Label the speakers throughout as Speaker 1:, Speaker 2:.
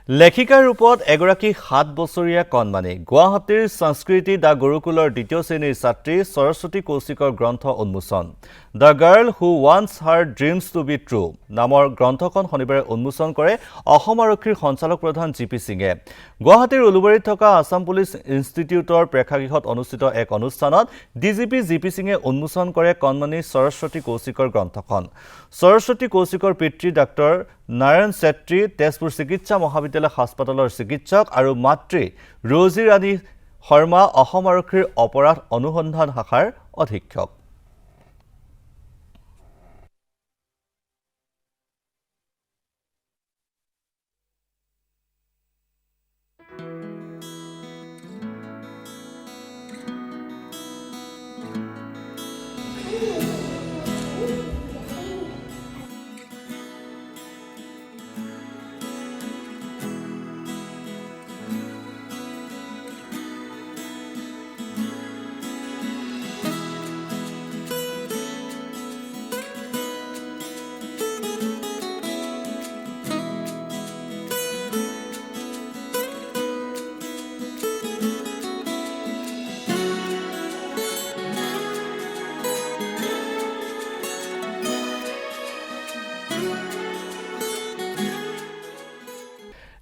Speaker 1: লেখিকাৰ ৰূপত এগৰাকী 7 বছৰীয়া কণমানি গুৱাহাটীৰ সংস্কৃতি দা গুৰুকুলৰ দ্বিতীয় শ্ৰেণীৰ ছাত্ৰী সৰস্বতী কৌশিকৰ গ্ৰন্থ উন্মোচন the girl who wants her dreams to be true নামৰ গ্ৰন্থখন শনিবাৰে উন্মোচন কৰে অসম আৰক্ষীৰ সঞ্চালক প্ৰধান জি.পি. সিঙে গুৱাহাটীৰ উলুবাৰীত থকা আসাম পুলিচ ইনষ্টিটিউটৰ প্ৰেক্ষাগৃহত অনুষ্ঠিত এক অনুষ্ঠানত ডিজিপি জি.পি. সিঙে উন্মোচন কৰে কণমানি সৰস্বতী কৌশিকৰ গ্ৰন্থখন সৰস্বতী কৌশিকৰ পিতৃ ডাক্তৰ নাৰায়ণ ছেত্ৰী তেজপুৰ চিকিৎসা মহাবিদ্যালয় হাস্পতালৰ চিকিৎসক আৰু মাতৃ ৰজি ৰাণী শৰ্মা অসম আৰক্ষীৰ অপৰাধ অনুসন্ধান শাখাৰ অধীক্ষক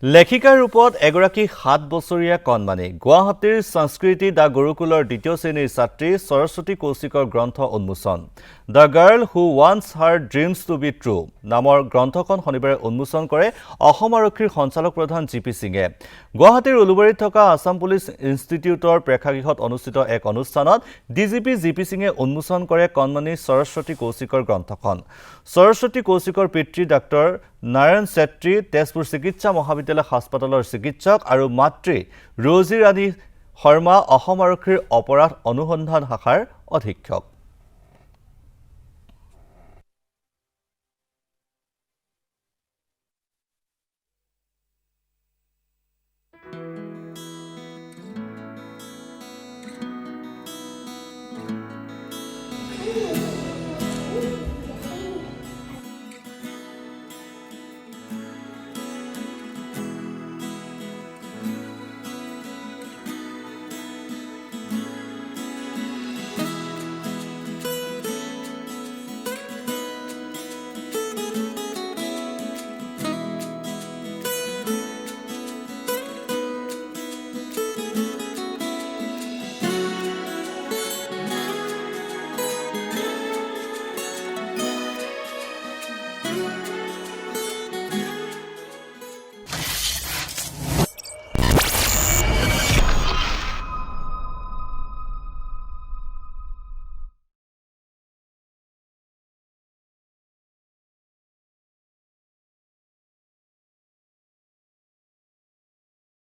Speaker 1: লেখিকাৰ ৰূপত এগৰাকী 7 বছৰীয়া কণমানি গুৱাহাটীৰ সংস্কৃতি দা গুৰুকুলৰ দ্বিতীয় শ্ৰেণীৰ ছাত্ৰী সৰস্বতী কৌশিকৰ গ্ৰন্থ উন্মোচন the girl who wants her dreams to be true নামৰ গ্ৰন্থখন শনিবাৰে উন্মোচন কৰে অসম আৰক্ষীৰ সঞ্চালক প্ৰধান জি.পি. সিঙে গুৱাহাটীৰ উলুবাৰীত থকা আসাম পুলিচ ইনষ্টিটিউটৰ প্ৰেক্ষাগৃহত অনুষ্ঠিত এক অনুষ্ঠানত ডিজিপি জি.পি. সিঙে উন্মোচন কৰে কণমানি সৰস্বতী কৌশিকৰ গ্ৰন্থখন সৰস্বতী কৌশিকৰ পিতৃ ডাক্তৰ নাৰায়ণ ছেত্ৰী তেজপুৰ চিকিৎসা মহাবিদ্যালয় হাস্পতালৰ চিকিৎসক আৰু মাতৃ ৰজি ৰাণী শৰ্মা অসম আৰক্ষীৰ অপৰাধ অনুসন্ধান শাখাৰ অধীক্ষক